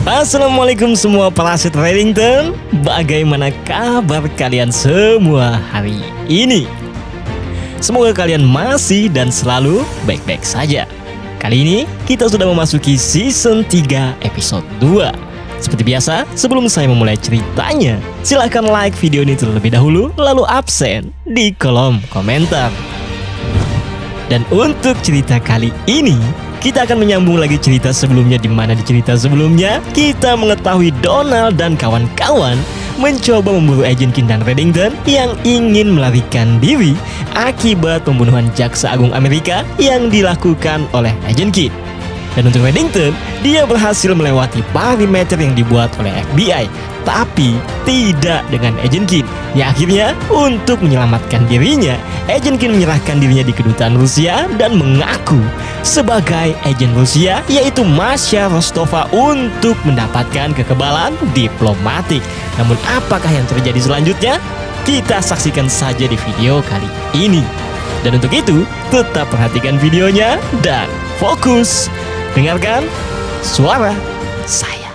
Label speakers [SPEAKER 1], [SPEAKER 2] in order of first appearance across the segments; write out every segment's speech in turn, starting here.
[SPEAKER 1] Assalamualaikum semua parasit Reddington. Bagaimana kabar kalian semua hari ini? Semoga kalian masih dan selalu baik-baik saja. Kali ini kita sudah memasuki season 3 episode 2. Seperti biasa, sebelum saya memulai ceritanya, silahkan like video ini terlebih dahulu, lalu absen di kolom komentar. Dan untuk cerita kali ini, kita akan menyambung lagi cerita sebelumnya, di mana di cerita sebelumnya kita mengetahui Donald dan kawan-kawan mencoba memburu Agent King dan Reddington yang ingin melarikan diri akibat pembunuhan Jaksa Agung Amerika yang dilakukan oleh Agent King. Dan untuk Reddington, dia berhasil melewati perimeter yang dibuat oleh FBI, tapi tidak dengan Agent King. Ya, akhirnya untuk menyelamatkan dirinya, Agent King menyerahkan dirinya di kedutaan Rusia dan mengaku sebagai agen Rusia, yaitu Masya Rostova, untuk mendapatkan kekebalan diplomatik. Namun apakah yang terjadi selanjutnya? Kita saksikan saja di video kali ini. Dan untuk itu, tetap perhatikan videonya dan fokus dengarkan suara saya.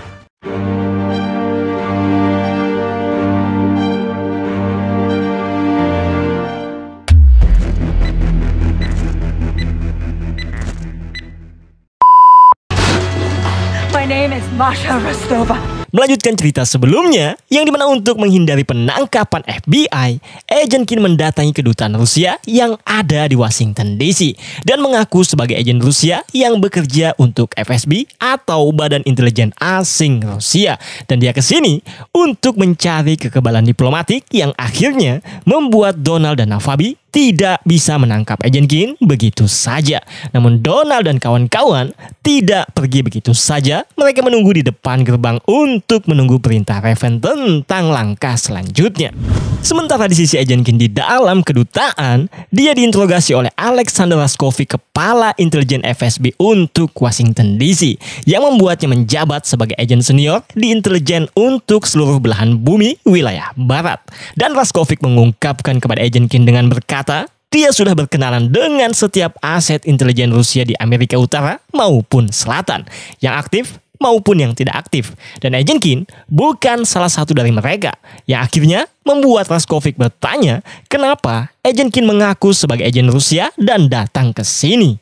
[SPEAKER 2] My name is Masha Rostova.
[SPEAKER 1] Melanjutkan cerita sebelumnya, yang dimana untuk menghindari penangkapan FBI, Agent King mendatangi kedutaan Rusia yang ada di Washington DC dan mengaku sebagai agen Rusia yang bekerja untuk FSB atau Badan Intelijen Asing Rusia. Dan dia kesini untuk mencari kekebalan diplomatik yang akhirnya membuat Donald dan Navabi tidak bisa menangkap Agent King begitu saja. Namun Donald dan kawan-kawan tidak pergi begitu saja. Mereka menunggu di depan gerbang untuk menunggu perintah Raven tentang langkah selanjutnya. Sementara di sisi Agent King di dalam kedutaan, dia diinterogasi oleh Alexander Raskovic, kepala intelijen FSB untuk Washington DC, yang membuatnya menjabat sebagai agen senior di intelijen untuk seluruh belahan bumi wilayah barat. Dan Raskovic mengungkapkan kepada Agent King dengan berkata, dia sudah berkenalan dengan setiap aset intelijen Rusia di Amerika Utara maupun Selatan, yang aktif maupun yang tidak aktif. Dan Agent King bukan salah satu dari mereka, yang akhirnya membuat Raskovic bertanya kenapa Agent King mengaku sebagai agen Rusia dan datang ke sini.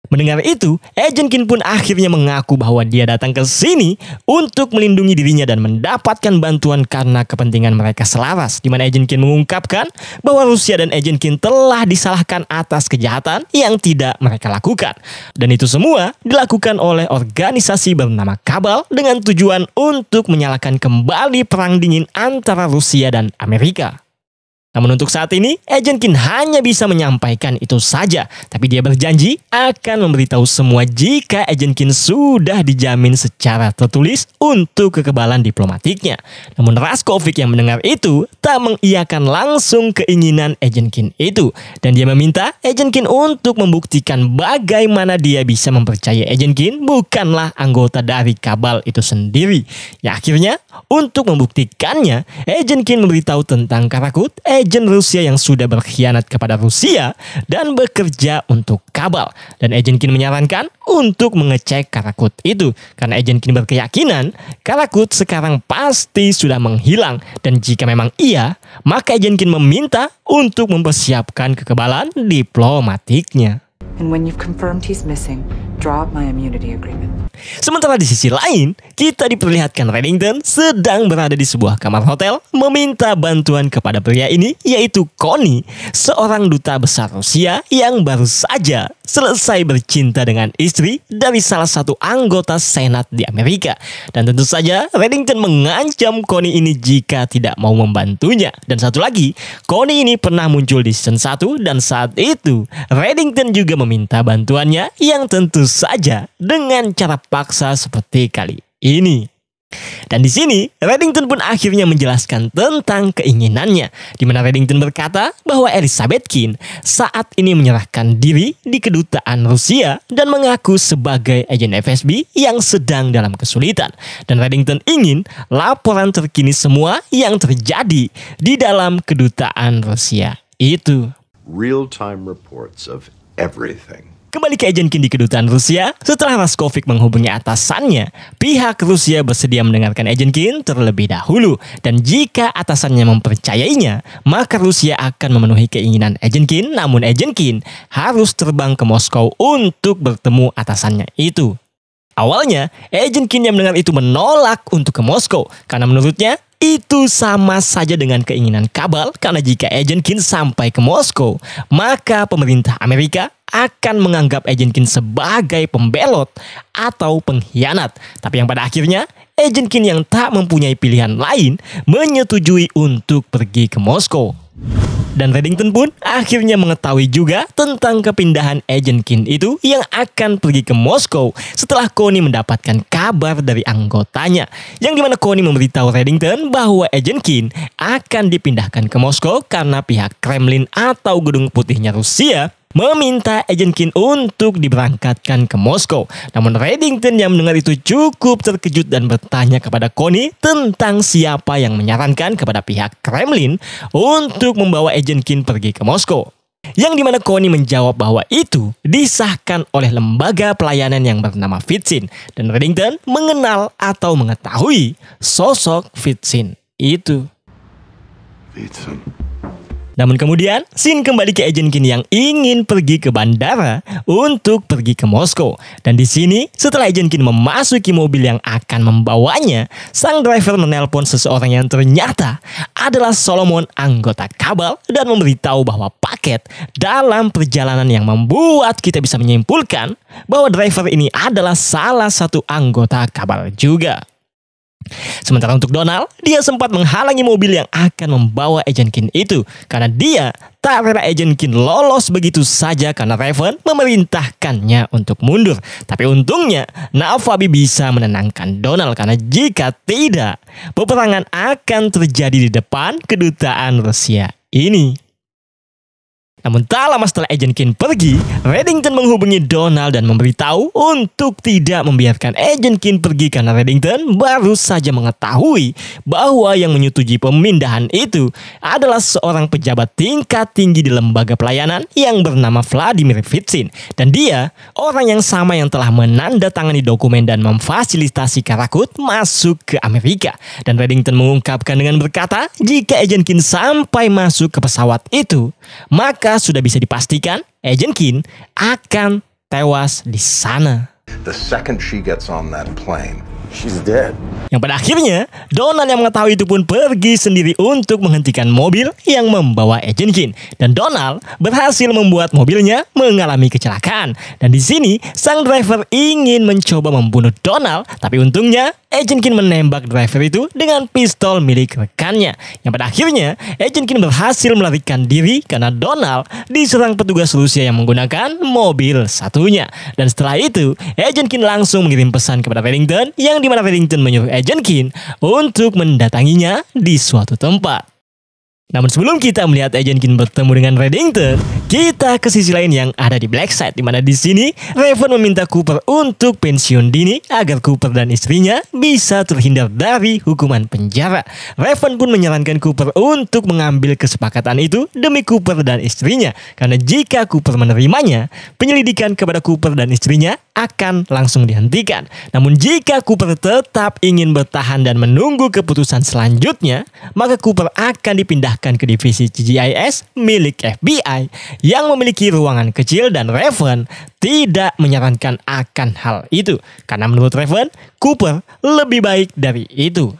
[SPEAKER 1] Mendengar itu, Agent King pun akhirnya mengaku bahwa dia datang ke sini untuk melindungi dirinya dan mendapatkan bantuan karena kepentingan mereka selaras, di mana Agent King mengungkapkan bahwa Rusia dan Agent King telah disalahkan atas kejahatan yang tidak mereka lakukan. Dan itu semua dilakukan oleh organisasi bernama Cabal dengan tujuan untuk menyalakan kembali perang dingin antara Rusia dan Amerika. Namun untuk saat ini, Agent King hanya bisa menyampaikan itu saja. Tapi dia berjanji akan memberitahu semua jika Agent King sudah dijamin secara tertulis untuk kekebalan diplomatiknya. Namun Raskovic yang mendengar itu tak mengiyakan langsung keinginan Agent King itu. Dan dia meminta Agent King untuk membuktikan bagaimana dia bisa mempercayai Agent King bukanlah anggota dari Cabal itu sendiri. Ya, akhirnya untuk membuktikannya, Agent King memberitahu tentang Karakut, agen Rusia yang sudah berkhianat kepada Rusia dan bekerja untuk Cabal. Dan Agent King menyarankan untuk mengecek Karakut itu, karena Agent King berkeyakinan Karakut sekarang pasti sudah menghilang. Dan jika memang iya, maka Agent King meminta untuk mempersiapkan kekebalan diplomatiknya.
[SPEAKER 2] And when you've confirmed he's missing, draw up my immunity agreement.
[SPEAKER 1] Sementara di sisi lain, kita diperlihatkan Reddington sedang berada di sebuah kamar hotel meminta bantuan kepada pria ini, yaitu Connie, seorang duta besar Rusia yang baru saja selesai bercinta dengan istri dari salah satu anggota Senat di Amerika. Dan tentu saja Reddington mengancam Connie ini jika tidak mau membantunya. Dan satu lagi, Connie ini pernah muncul di season 1 dan saat itu Reddington juga meminta bantuannya, yang tentu saja dengan cara paksa seperti kali ini. Dan di sini Reddington pun akhirnya menjelaskan tentang keinginannya, di mana Reddington berkata bahwa Elizabeth King saat ini menyerahkan diri di kedutaan Rusia dan mengaku sebagai agen FSB yang sedang dalam kesulitan. Dan Reddington ingin laporan terkini semua yang terjadi di dalam kedutaan Rusia itu.
[SPEAKER 3] Real-time reports of everything.
[SPEAKER 1] Kembali ke Agent Kin di kedutaan Rusia, setelah Raskovich menghubungi atasannya, pihak Rusia bersedia mendengarkan Agent Kin terlebih dahulu. Dan jika atasannya mempercayainya, maka Rusia akan memenuhi keinginan Agent Kin. Namun Agent Kin harus terbang ke Moskow untuk bertemu atasannya itu. Awalnya, Agent Kin yang mendengar itu menolak untuk ke Moskow karena menurutnya itu sama saja dengan keinginan Kabal, karena jika Agent Kin sampai ke Moskow, maka pemerintah Amerika akan menganggap Agent Kin sebagai pembelot atau pengkhianat. Tapi yang pada akhirnya, Agent Kin yang tak mempunyai pilihan lain menyetujui untuk pergi ke Moskow. Dan Reddington pun akhirnya mengetahui juga tentang kepindahan Agent Kin itu yang akan pergi ke Moskow setelah Connie mendapatkan kabar dari anggotanya. Yang dimana Connie memberitahu Reddington bahwa Agent Kin akan dipindahkan ke Moskow karena pihak Kremlin atau Gedung Putihnya Rusia meminta Agent Kin untuk diberangkatkan ke Moskow. Namun Reddington yang mendengar itu cukup terkejut dan bertanya kepada Connie tentang siapa yang menyarankan kepada pihak Kremlin untuk membawa Agent Kin pergi ke Moskow. Yang dimana Connie menjawab bahwa itu disahkan oleh lembaga pelayanan yang bernama Fitsin. Dan Reddington mengenal atau mengetahui sosok Fitsin itu.
[SPEAKER 3] Fitsin.
[SPEAKER 1] Namun kemudian, scene kembali ke Agent Kin yang ingin pergi ke bandara untuk pergi ke Moskow. Dan di sini, setelah Agent Kin memasuki mobil yang akan membawanya, sang driver menelpon seseorang yang ternyata adalah Solomon, anggota Kabal, dan memberitahu bahwa paket dalam perjalanan yang membuat kita bisa menyimpulkan bahwa driver ini adalah salah satu anggota Kabal juga. Sementara untuk Donald, dia sempat menghalangi mobil yang akan membawa Agent Kin itu karena dia tak rela Agent Kin lolos begitu saja karena Raven memerintahkannya untuk mundur. Tapi untungnya, Navabi bisa menenangkan Donald karena jika tidak, peperangan akan terjadi di depan kedutaan Rusia ini. Namun tak lama setelah Agent Kin pergi, Reddington menghubungi Donald dan memberitahu untuk tidak membiarkan Agent Kin pergi karena Reddington baru saja mengetahui bahwa yang menyetujui pemindahan itu adalah seorang pejabat tingkat tinggi di lembaga pelayanan yang bernama Vladimir Fitsin. Dan dia orang yang sama yang telah menandatangani dokumen dan memfasilitasi Karakut masuk ke Amerika. Dan Reddington mengungkapkan dengan berkata, jika Agent Kin sampai masuk ke pesawat itu, maka sudah bisa dipastikan Agent Kin akan tewas di sana.
[SPEAKER 3] The second she gets on that plane, she's dead.
[SPEAKER 1] Yang pada akhirnya, Donald yang mengetahui itu pun pergi sendiri untuk menghentikan mobil yang membawa Agent Kin. Dan Donald berhasil membuat mobilnya mengalami kecelakaan. Dan di sini, sang driver ingin mencoba membunuh Donald, tapi untungnya Agent Kin menembak driver itu dengan pistol milik rekannya. Yang pada akhirnya, Agent Kin berhasil melarikan diri karena Donald diserang petugas Rusia yang menggunakan mobil satunya. Dan setelah itu, Agent Kin langsung mengirim pesan kepada Reddington, yang dimana Reddington menyuruh Agent Kin untuk mendatanginya di suatu tempat. Namun sebelum kita melihat Agent Kin bertemu dengan Reddington, kita ke sisi lain yang ada di Black Side, di mana di sini Raven meminta Cooper untuk pensiun dini agar Cooper dan istrinya bisa terhindar dari hukuman penjara. Raven pun menyarankan Cooper untuk mengambil kesepakatan itu demi Cooper dan istrinya, karena jika Cooper menerimanya, penyelidikan kepada Cooper dan istrinya akan langsung dihentikan. Namun jika Cooper tetap ingin bertahan dan menunggu keputusan selanjutnya, maka Cooper akan dipindahkan ke divisi CGIS milik FBI yang memiliki ruangan kecil, dan Raven tidak menyarankan akan hal itu karena menurut Raven, Cooper lebih baik dari itu.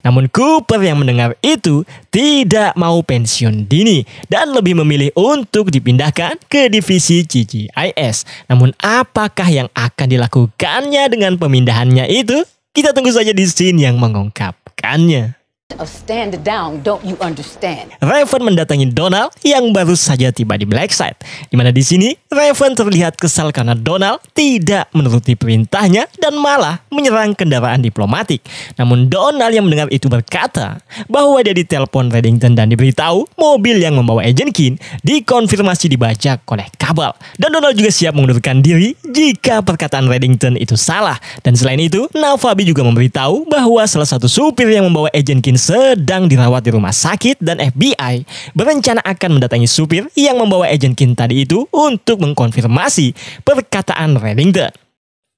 [SPEAKER 1] Namun Cooper yang mendengar itu tidak mau pensiun dini dan lebih memilih untuk dipindahkan ke divisi CGIS. Namun apakah yang akan dilakukannya dengan pemindahannya itu? Kita tunggu saja di scene yang mengungkapkannya.
[SPEAKER 4] Stand down, don't you understand?
[SPEAKER 1] Raven mendatangi Donald yang baru saja tiba di Black Side, di mana di sini Raven terlihat kesal karena Donald tidak menuruti perintahnya dan malah menyerang kendaraan diplomatik. Namun Donald yang mendengar itu berkata bahwa dia ditelepon Reddington dan diberitahu mobil yang membawa Agent Kin dikonfirmasi dibajak oleh Kabal. Dan Donald juga siap mengundurkan diri jika perkataan Reddington itu salah. Dan selain itu, Navabi juga memberitahu bahwa salah satu supir yang membawa Agent Kin sedang dirawat di rumah sakit dan FBI berencana akan mendatangi supir yang membawa Agent Kim tadi itu untuk mengkonfirmasi perkataan Reddington.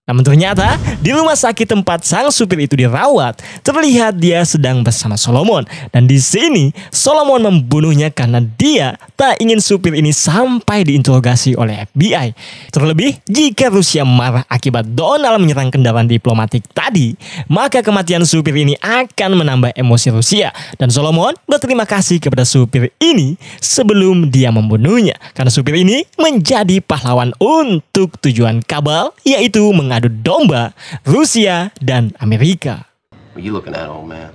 [SPEAKER 1] Namun ternyata di rumah sakit tempat sang supir itu dirawat, terlihat dia sedang bersama Solomon. Dan di sini Solomon membunuhnya karena dia tak ingin supir ini sampai diinterogasi oleh FBI. Terlebih jika Rusia marah akibat Donald menyerang kendaraan diplomatik tadi, maka kematian supir ini akan menambah emosi Rusia. Dan Solomon berterima kasih kepada supir ini sebelum dia membunuhnya, karena supir ini menjadi pahlawan untuk tujuan kabal, yaitu mengadu domba Rusia dan Amerika.
[SPEAKER 5] What you looking at, old man?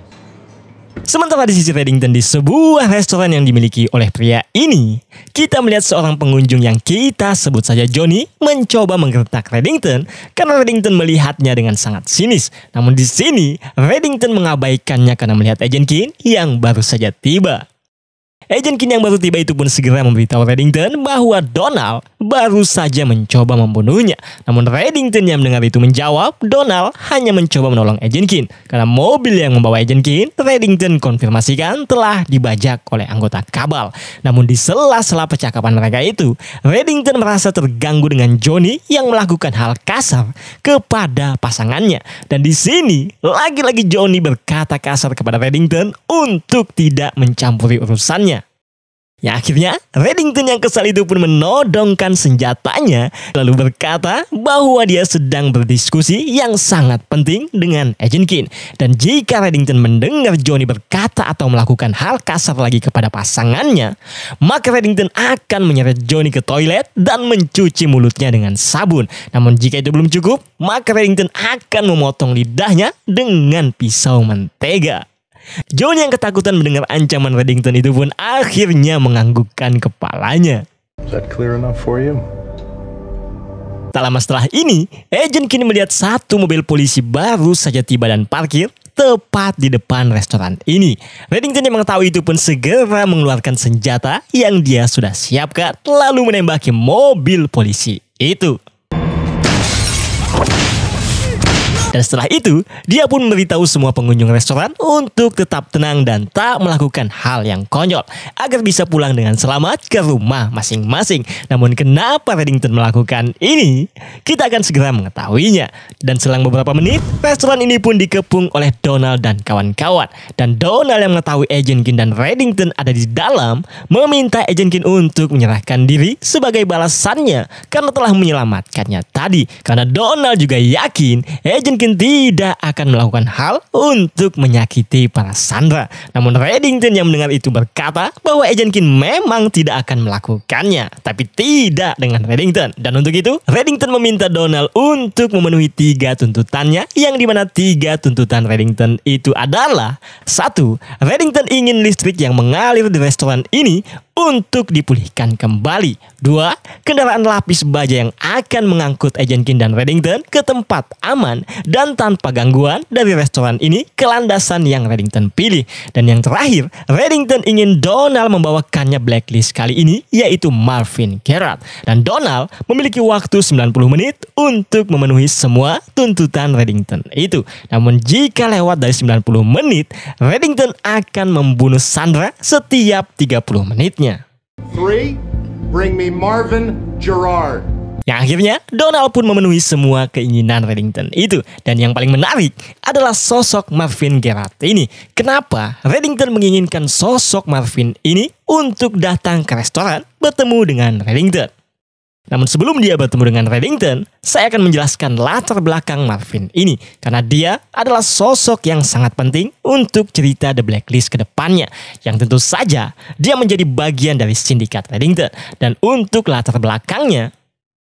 [SPEAKER 1] Sementara di sisi Reddington di sebuah restoran yang dimiliki oleh pria ini, kita melihat seorang pengunjung yang kita sebut saja Johnny mencoba menggertak Reddington karena Reddington melihatnya dengan sangat sinis. Namun di sini Reddington mengabaikannya karena melihat Agent Kim yang baru saja tiba. Agent Kim yang baru tiba itu pun segera memberitahu Reddington bahwa Donald baru saja mencoba membunuhnya. Namun Reddington yang mendengar itu menjawab, Donald hanya mencoba menolong Agent Kim karena mobil yang membawa Agent Kim, Reddington konfirmasikan telah dibajak oleh anggota kabal. Namun di sela-sela percakapan mereka itu, Reddington merasa terganggu dengan Johnny yang melakukan hal kasar kepada pasangannya. Dan di sini lagi-lagi Johnny berkata kasar kepada Reddington untuk tidak mencampuri urusannya. Ya akhirnya Reddington yang kesal itu pun menodongkan senjatanya lalu berkata bahwa dia sedang berdiskusi yang sangat penting dengan Agent Kim. Dan jika Reddington mendengar Johnny berkata atau melakukan hal kasar lagi kepada pasangannya, maka Reddington akan menyeret Johnny ke toilet dan mencuci mulutnya dengan sabun. Namun jika itu belum cukup, maka Reddington akan memotong lidahnya dengan pisau mentega. Johnny yang ketakutan mendengar ancaman Reddington itu pun akhirnya menganggukkan kepalanya.
[SPEAKER 3] Is that clear enough for you?
[SPEAKER 1] Tak lama setelah ini, Agent Kim melihat satu mobil polisi baru saja tiba dan parkir tepat di depan restoran ini. Reddington yang mengetahui itu pun segera mengeluarkan senjata yang dia sudah siapkan lalu menembaki mobil polisi itu. Dan setelah itu, dia pun memberitahu semua pengunjung restoran untuk tetap tenang dan tak melakukan hal yang konyol agar bisa pulang dengan selamat ke rumah masing-masing. Namun kenapa Reddington melakukan ini? Kita akan segera mengetahuinya. Dan selang beberapa menit, restoran ini pun dikepung oleh Donald dan kawan-kawan. Dan Donald yang mengetahui Agent Kim dan Reddington ada di dalam, meminta Agent Kim untuk menyerahkan diri sebagai balasannya karena telah menyelamatkannya tadi. Karena Donald juga yakin Agent Kim tidak akan melakukan hal untuk menyakiti para sandera. Namun Reddington yang mendengar itu berkata bahwa Agent Kim memang tidak akan melakukannya, tapi tidak dengan Reddington. Dan untuk itu Reddington meminta Donald untuk memenuhi 3 tuntutannya, yang dimana 3 tuntutan Reddington itu adalah: 1. Reddington ingin listrik yang mengalir di restoran ini untuk dipulihkan kembali. 2. Kendaraan lapis baja yang akan mengangkut Agent Kim dan Reddington ke tempat aman dan tanpa gangguan dari restoran ini ke landasan yang Reddington pilih. Dan yang terakhir, Reddington ingin Donald membawakannya blacklist kali ini, yaitu Marvin Gerard. Dan Donald memiliki waktu 90 menit untuk memenuhi semua tuntutan Reddington itu. Namun jika lewat dari 90 menit, Reddington akan membunuh Sandra setiap 30 menitnya.
[SPEAKER 6] 3, bring me Marvin Gerard.
[SPEAKER 1] Yang akhirnya Donald pun memenuhi semua keinginan Reddington itu. Dan yang paling menarik adalah sosok Marvin Gerard ini. Kenapa Reddington menginginkan sosok Marvin ini untuk datang ke restoran bertemu dengan Reddington? Namun sebelum dia bertemu dengan Reddington, saya akan menjelaskan latar belakang Marvin ini. Karena dia adalah sosok yang sangat penting untuk cerita The Blacklist ke depannya. Yang tentu saja dia menjadi bagian dari sindikat Reddington. Dan untuk latar belakangnya,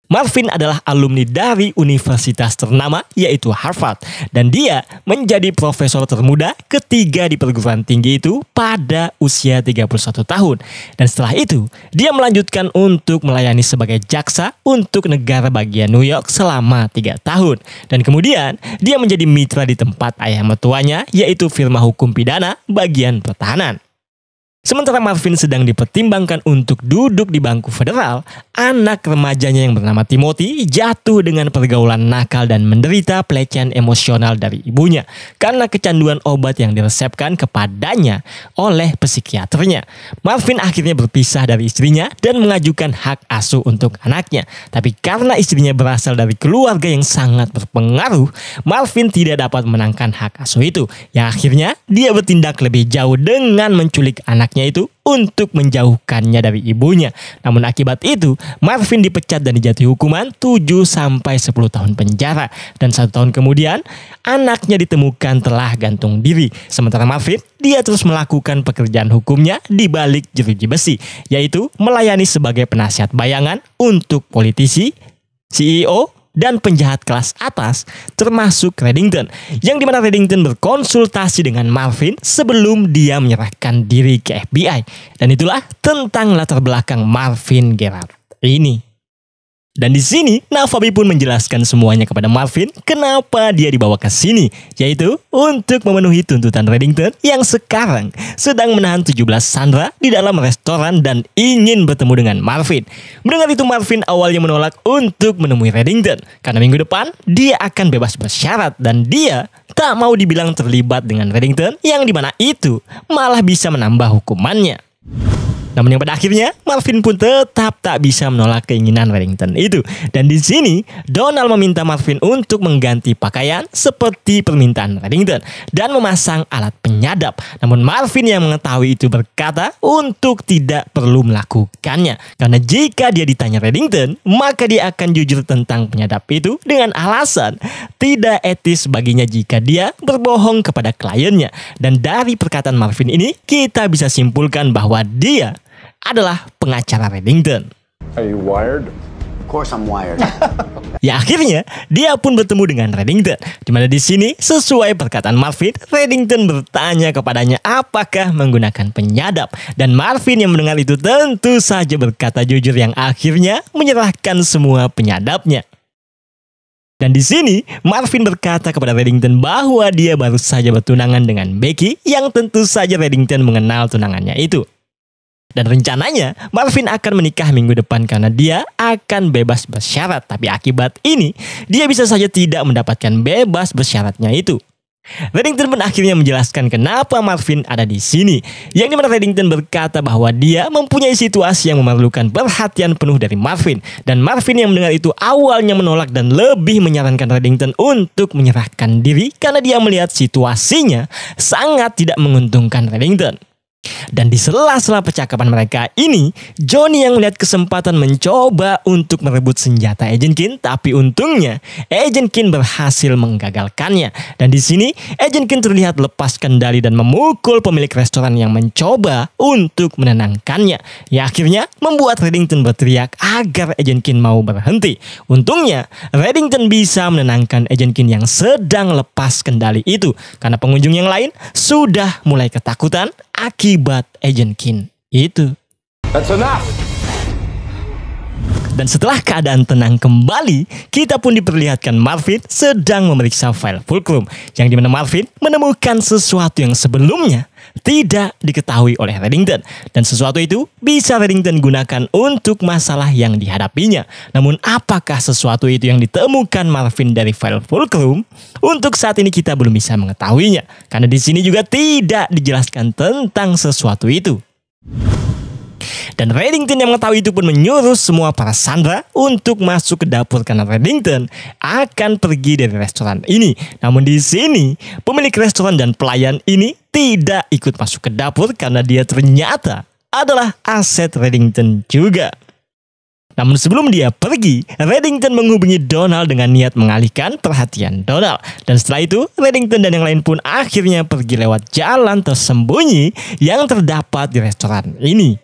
[SPEAKER 1] Marvin adalah alumni dari universitas ternama yaitu Harvard. Dan dia menjadi profesor termuda ketiga di perguruan tinggi itu pada usia 31 tahun. Dan setelah itu, dia melanjutkan untuk melayani sebagai jaksa untuk negara bagian New York selama 3 tahun. Dan kemudian, dia menjadi mitra di tempat ayah mertuanya yaitu firma hukum pidana bagian pertahanan. Sementara Marvin sedang dipertimbangkan untuk duduk di bangku federal, anak remajanya yang bernama Timothy jatuh dengan pergaulan nakal dan menderita pelecehan emosional dari ibunya karena kecanduan obat yang diresepkan kepadanya oleh psikiaternya. Marvin akhirnya berpisah dari istrinya dan mengajukan hak asuh untuk anaknya. Tapi karena istrinya berasal dari keluarga yang sangat berpengaruh, Marvin tidak dapat menangkan hak asuh itu. Yang akhirnya dia bertindak lebih jauh dengan menculik anaknya itu untuk menjauhkannya dari ibunya. Namun akibat itu, Marvin dipecat dan dijatuhi hukuman 7-10 tahun penjara. Dan 1 tahun kemudian, anaknya ditemukan telah gantung diri. Sementara Marvin, dia terus melakukan pekerjaan hukumnya di balik jeruji besi, yaitu melayani sebagai penasihat bayangan untuk politisi, CEO, dan penjahat kelas atas termasuk Reddington, yang dimana Reddington berkonsultasi dengan Marvin sebelum dia menyerahkan diri ke FBI. Dan itulah tentang latar belakang Marvin Gerard ini. Dan di sini Navabi pun menjelaskan semuanya kepada Marvin kenapa dia dibawa ke sini, yaitu untuk memenuhi tuntutan Reddington yang sekarang sedang menahan 17 sandera di dalam restoran dan ingin bertemu dengan Marvin. Mendengar itu, Marvin awalnya menolak untuk menemui Reddington karena minggu depan dia akan bebas bersyarat dan dia tak mau dibilang terlibat dengan Reddington yang dimana itu malah bisa menambah hukumannya. Namun yang pada akhirnya Marvin pun tetap tak bisa menolak keinginan Reddington itu. Dan di sini Donald meminta Marvin untuk mengganti pakaian seperti permintaan Reddington dan memasang alat penyadap. Namun Marvin yang mengetahui itu berkata untuk tidak perlu melakukannya, karena jika dia ditanya Reddington, maka dia akan jujur tentang penyadap itu dengan alasan tidak etis baginya jika dia berbohong kepada kliennya. Dan dari perkataan Marvin ini kita bisa simpulkan bahwa dia adalah pengacara Reddington.
[SPEAKER 3] Are you wired?
[SPEAKER 5] Of course I'm wired.
[SPEAKER 1] Ya akhirnya dia pun bertemu dengan Reddington, di mana di sini sesuai perkataan Marvin, Reddington bertanya kepadanya apakah menggunakan penyadap, dan Marvin yang mendengar itu tentu saja berkata jujur yang akhirnya menyerahkan semua penyadapnya. Dan di sini Marvin berkata kepada Reddington bahwa dia baru saja bertunangan dengan Becky, yang tentu saja Reddington mengenal tunangannya itu. Dan rencananya Marvin akan menikah minggu depan karena dia akan bebas bersyarat. Tapi akibat ini dia bisa saja tidak mendapatkan bebas bersyaratnya itu. Reddington pun akhirnya menjelaskan kenapa Marvin ada di sini, yang dimana Reddington berkata bahwa dia mempunyai situasi yang memerlukan perhatian penuh dari Marvin. Dan Marvin yang mendengar itu awalnya menolak dan lebih menyarankan Reddington untuk menyerahkan diri karena dia melihat situasinya sangat tidak menguntungkan Reddington. Dan di sela-sela percakapan mereka ini, Johnny yang melihat kesempatan mencoba untuk merebut senjata Agent Kin, tapi untungnya Agent Kin berhasil menggagalkannya. Dan di sini Agent Kin terlihat lepas kendali dan memukul pemilik restoran yang mencoba untuk menenangkannya. Ya akhirnya membuat Reddington berteriak agar Agent Kin mau berhenti. Untungnya Reddington bisa menenangkan Agent Kin yang sedang lepas kendali itu, karena pengunjung yang lain sudah mulai ketakutan akibat Agent Kin itu.
[SPEAKER 3] That's enough!
[SPEAKER 1] Dan setelah keadaan tenang kembali, kita pun diperlihatkan Marvin sedang memeriksa file Fulcrum, yang dimana Marvin menemukan sesuatu yang sebelumnya tidak diketahui oleh Reddington. Dan sesuatu itu bisa Reddington gunakan untuk masalah yang dihadapinya. Namun apakah sesuatu itu yang ditemukan Marvin dari file Fulcrum? Untuk saat ini kita belum bisa mengetahuinya, karena di sini juga tidak dijelaskan tentang sesuatu itu. Dan Reddington yang mengetahui itu pun menyuruh semua para sandera untuk masuk ke dapur karena Reddington akan pergi dari restoran ini. Namun di sini pemilik restoran dan pelayan ini tidak ikut masuk ke dapur karena dia ternyata adalah aset Reddington juga. Namun sebelum dia pergi, Reddington menghubungi Donald dengan niat mengalihkan perhatian Donald. Dan setelah itu, Reddington dan yang lain pun akhirnya pergi lewat jalan tersembunyi yang terdapat di restoran ini.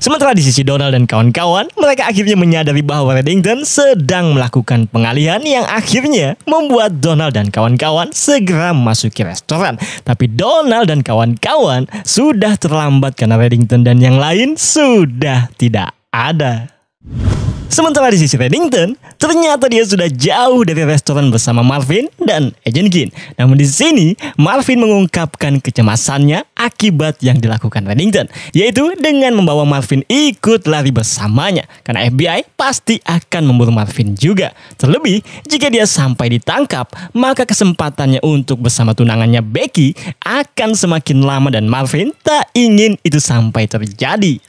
[SPEAKER 1] Sementara di sisi Donald dan kawan-kawan, mereka akhirnya menyadari bahwa Reddington sedang melakukan pengalihan yang akhirnya membuat Donald dan kawan-kawan segera memasuki restoran. Tapi Donald dan kawan-kawan sudah terlambat karena Reddington dan yang lain sudah tidak ada. Sementara di sisi Reddington, ternyata dia sudah jauh dari restoran bersama Marvin dan Agent Kinn. Namun di sini, Marvin mengungkapkan kecemasannya akibat yang dilakukan Reddington, yaitu dengan membawa Marvin ikut lari bersamanya, karena FBI pasti akan memburu Marvin juga. Terlebih, jika dia sampai ditangkap, maka kesempatannya untuk bersama tunangannya Becky akan semakin lama dan Marvin tak ingin itu sampai terjadi.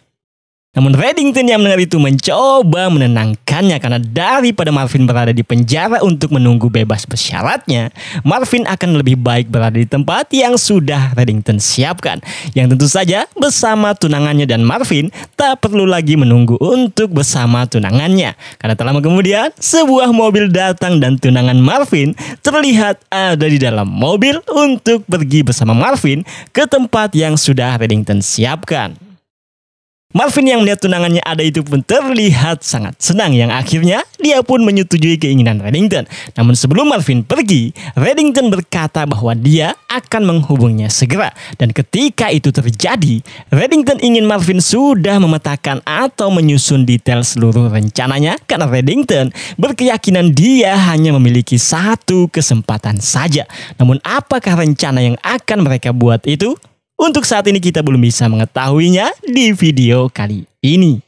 [SPEAKER 1] Namun Reddington yang mendengar itu mencoba menenangkannya, karena daripada Marvin berada di penjara untuk menunggu bebas bersyaratnya, Marvin akan lebih baik berada di tempat yang sudah Reddington siapkan, yang tentu saja bersama tunangannya, dan Marvin tak perlu lagi menunggu untuk bersama tunangannya. Karena tak lama kemudian sebuah mobil datang dan tunangan Marvin terlihat ada di dalam mobil untuk pergi bersama Marvin ke tempat yang sudah Reddington siapkan. Marvin yang melihat tunangannya ada itu pun terlihat sangat senang, yang akhirnya dia pun menyetujui keinginan Reddington. Namun sebelum Marvin pergi, Reddington berkata bahwa dia akan menghubunginya segera. Dan ketika itu terjadi, Reddington ingin Marvin sudah memetakan atau menyusun detail seluruh rencananya, karena Reddington berkeyakinan dia hanya memiliki satu kesempatan saja. Namun apakah rencana yang akan mereka buat itu? Untuk saat ini kita belum bisa mengetahuinya di video kali ini.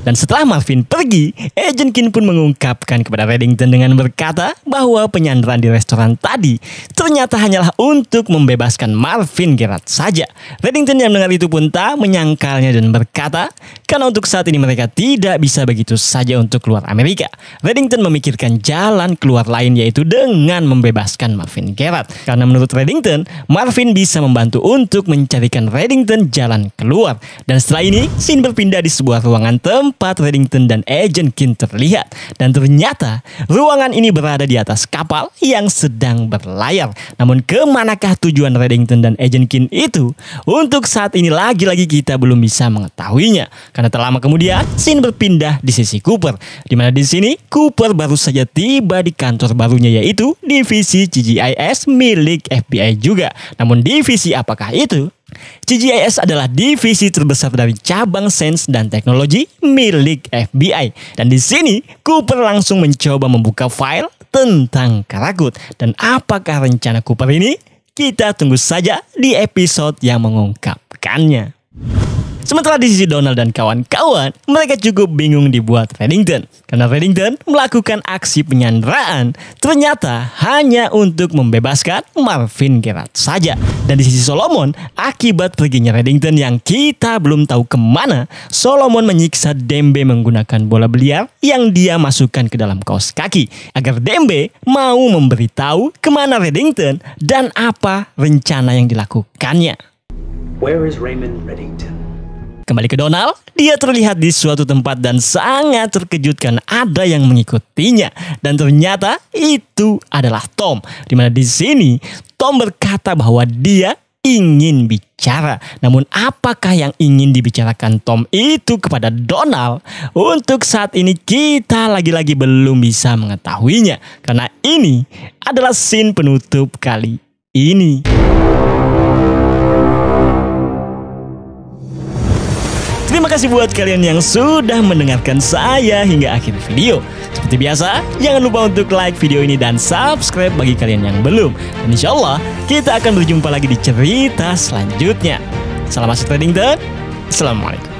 [SPEAKER 1] Dan setelah Marvin pergi, Agent Kinn pun mengungkapkan kepada Reddington dengan berkata bahwa penyanderaan di restoran tadi ternyata hanyalah untuk membebaskan Marvin Gerard saja. Reddington yang mendengar itu pun tak menyangkalnya dan berkata, karena untuk saat ini mereka tidak bisa begitu saja untuk keluar Amerika. Reddington memikirkan jalan keluar lain, yaitu dengan membebaskan Marvin Gerard. Karena menurut Reddington, Marvin bisa membantu untuk mencarikan Reddington jalan keluar. Dan setelah ini, scene berpindah di sebuah ruangan tempat Reddington dan Agent Kinn terlihat. Dan ternyata ruangan ini berada di atas kapal yang sedang berlayar. Namun kemanakah tujuan Reddington dan Agent Kinn itu? Untuk saat ini lagi-lagi kita belum bisa mengetahuinya. Karena tak lama kemudian scene berpindah di sisi Cooper, di mana di sini Cooper baru saja tiba di kantor barunya, yaitu divisi CGIS milik FBI juga. Namun divisi apakah itu? CGIS adalah divisi terbesar dari cabang sains dan teknologi milik FBI. Dan di sini Cooper langsung mencoba membuka file tentang Karakut. Dan apakah rencana Cooper ini? Kita tunggu saja di episode yang mengungkapkannya. Sementara di sisi Donald dan kawan-kawan, mereka cukup bingung dibuat Reddington. Karena Reddington melakukan aksi penyanderaan ternyata hanya untuk membebaskan Marvin Gerard saja. Dan di sisi Solomon, akibat perginya Reddington yang kita belum tahu kemana, Solomon menyiksa Dembe menggunakan bola biliar yang dia masukkan ke dalam kaos kaki, agar Dembe mau memberitahu kemana Reddington dan apa rencana yang dilakukannya.
[SPEAKER 7] Where is Raymond Reddington?
[SPEAKER 1] Kembali ke Donald, dia terlihat di suatu tempat dan sangat terkejut karena ada yang mengikutinya. Dan ternyata itu adalah Tom. Dimana di sini Tom berkata bahwa dia ingin bicara. Namun apakah yang ingin dibicarakan Tom itu kepada Donald? Untuk saat ini kita lagi-lagi belum bisa mengetahuinya. Karena ini adalah scene penutup kali ini. Terima kasih buat kalian yang sudah mendengarkan saya hingga akhir video. Seperti biasa, jangan lupa untuk like video ini dan subscribe bagi kalian yang belum. Dan insya Allah, kita akan berjumpa lagi di cerita selanjutnya. Salam asik Reddington. Assalamualaikum.